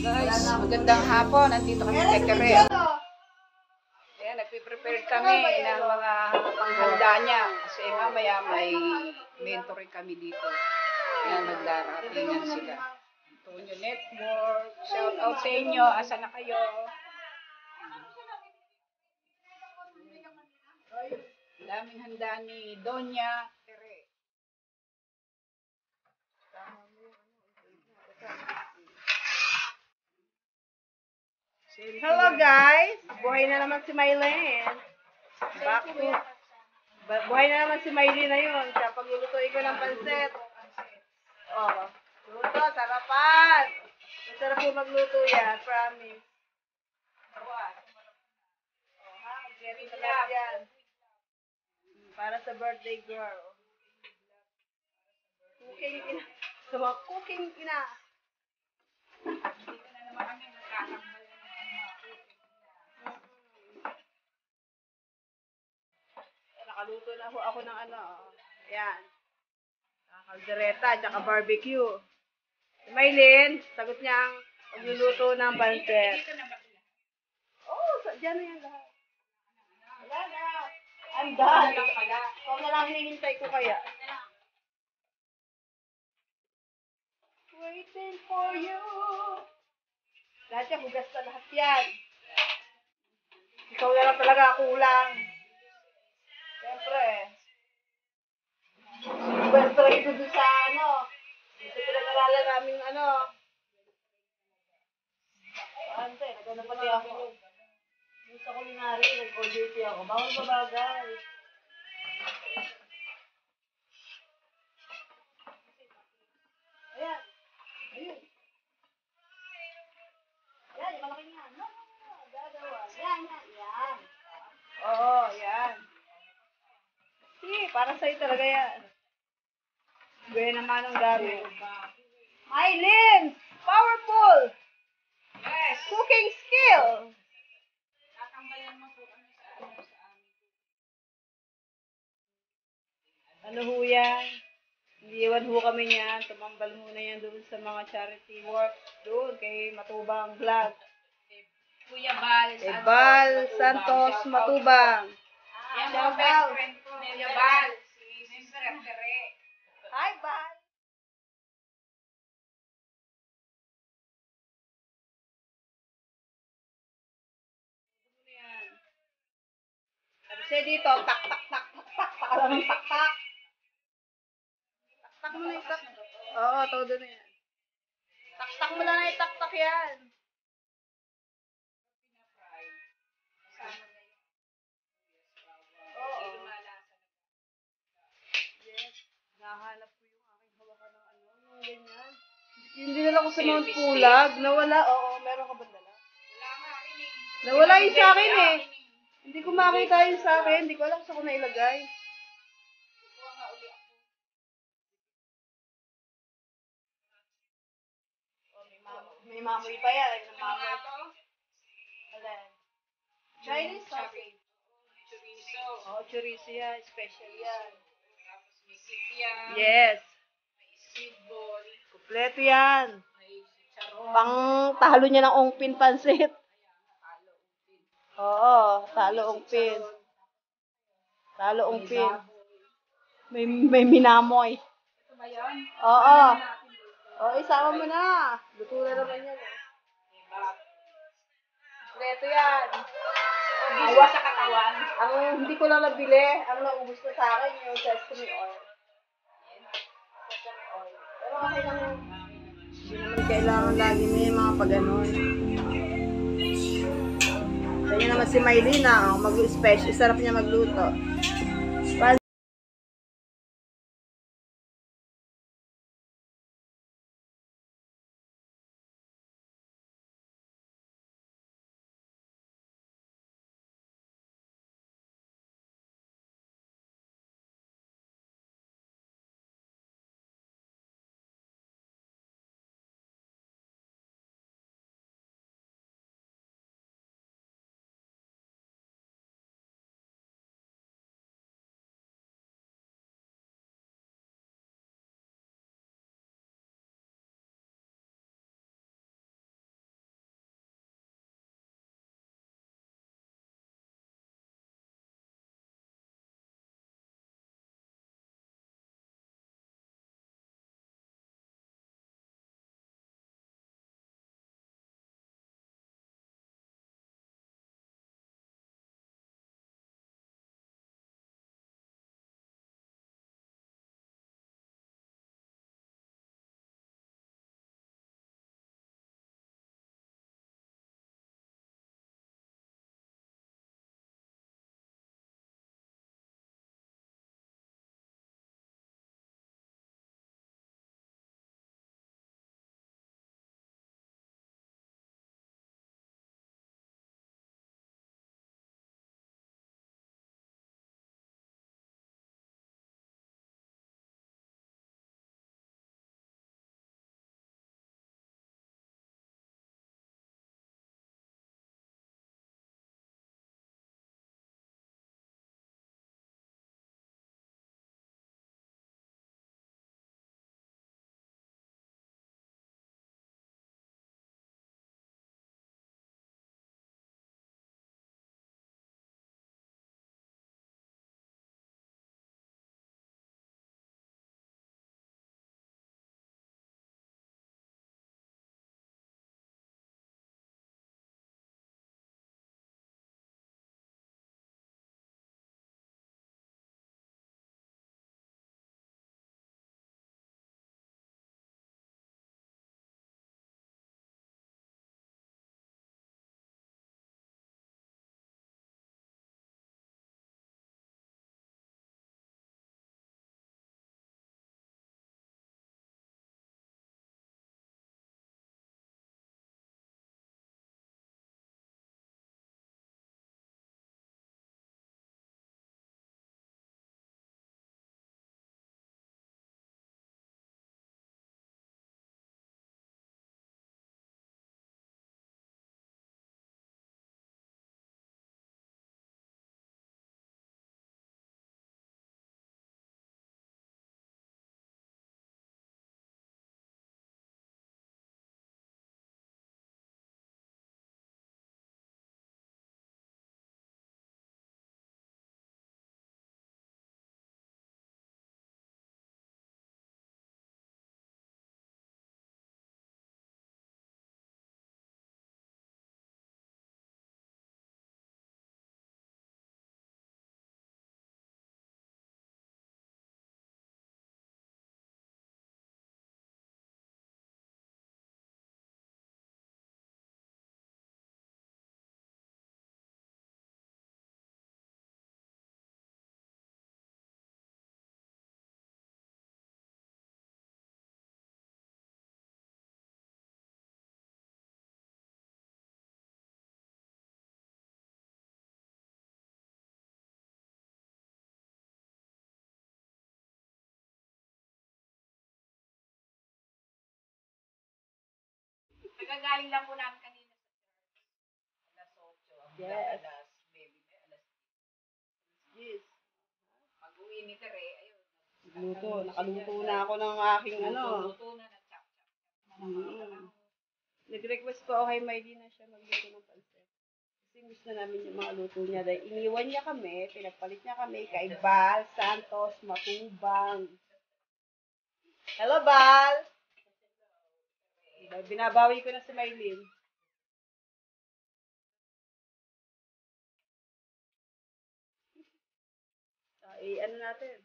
Guys, magandang hapon. Nandito kami kay Tere. Ayan, nagpiprepare kami ng mga panghanda niya. Kasi mamaya may mentoring kami dito. Ayan, magdaratingan sila. Antonio Network. Shout out sa inyo. Asa na kayo? Daming handa ni Donya Tere. Hello guys! Buhay na naman si Mylene. Buhay na naman si Mylene na yun. Siya paglulutuin ko ng pansit. Oh, luto, sarapan. Masarap po magluto yan, promise. Oh, ha? Mag-get sa lahat yan. Para sa birthday girl. Cooking ina. Sa mga cooking ina. Dito na naman kami magkakambal ng mga cooking. Nakaluto na ho ako ng ano. Ayan. Kaldereta, tsaka barbecue. Si Mylene, sagot niya ang pagluluto ng pansit. Dito na ba sila? Oo, dyan na yan lahat. Wala na. I'm done. Huwag na lang hinihintay ko kaya. Waiting for you. Lahat yan, hugas na lahat yan. Ikaw na lang talaga kulang. Siyempre. Siyempre ito doon sa ano. Ito pinag-aralan namin ano. Ante, nagano pati ako. Yung sa culinary, nag-OJT ako. Bawal ba bagay? Ayan. Ayun. Ayan, yung malaki niyan. No, gagawa. Yan. Oo, yan. Sige, para sa'yo talaga yan. Gaya naman ang gamit. Mylene! Powerful! Yes! Cooking skill! Tatambalan mo po kami sa amin. Ano ho yan? Iiwan ho kami niyan. Tumambal muna yan doon sa mga charity work. Doon kay Matubang Vlog. Kuya Bal. Kay Bal Santos Matubang. Yan mga best friend ko. Kuya Bal. Si Sister Tere. Hi, Bal! Sabi siya dito, tak. Alam mo, tak. Tak mo na yung tak. Oo, todo na yan. Tak mo lang na yung tak yan. Oo. Yes. Nahanap ko yung aking hawakan ng ano, yung ganyan. Hindi na lang ako sa Mount Pulag. Nawala, oo, meron ka ba dala? Wala nga akin eh. Nawala yun sa akin eh. Hindi ko makita yun sa akin. Hindi ko alam kung saan ko nailagay. Kuha nga uli ako. Oh, may mamoy pa yan. May mamoy. Mga to? Alin? Chinese sausage. Chorizo. Oo, chorizo yan. Special yan. Tapos may kikiam. Yes. May squid ball. Kompleto yan. May chicharon. Pang talo niya ng ongpin pansit. Oo, talo ongpin. Talo ongpin. May minamoy. Ito ba yun? Oo. Oo, isama mo na. Luto na naman yan. Kompleto yan. Awa sa katawan. Ang hindi ko lang nabili, ang naubos na sa akin yung sesame oil. Sesame oil. Pero okay lang yun. Hindi naman kailangan lagi may mga pag-anon. Kanya naman si Mylene, mag-special. Sarap niya magluto. Kakagaling lang po namin kanina sa church. Alas 8. Ang Yes. alas 9, alas Yes. 10. Pag-uwi ni Tere, ayun. Nakaluto na ako ng aking Luto na, nag-chop-chop. Nag-request po ako kay Miley na siya magluto ng pansit. Kasi miss na namin yung mga luto niya. Dahil iniwan niya kami, pinagpalit niya kami kay Bal Santos Matubang. Hello, Bal! Binabawi ko na si Miley. Ano natin?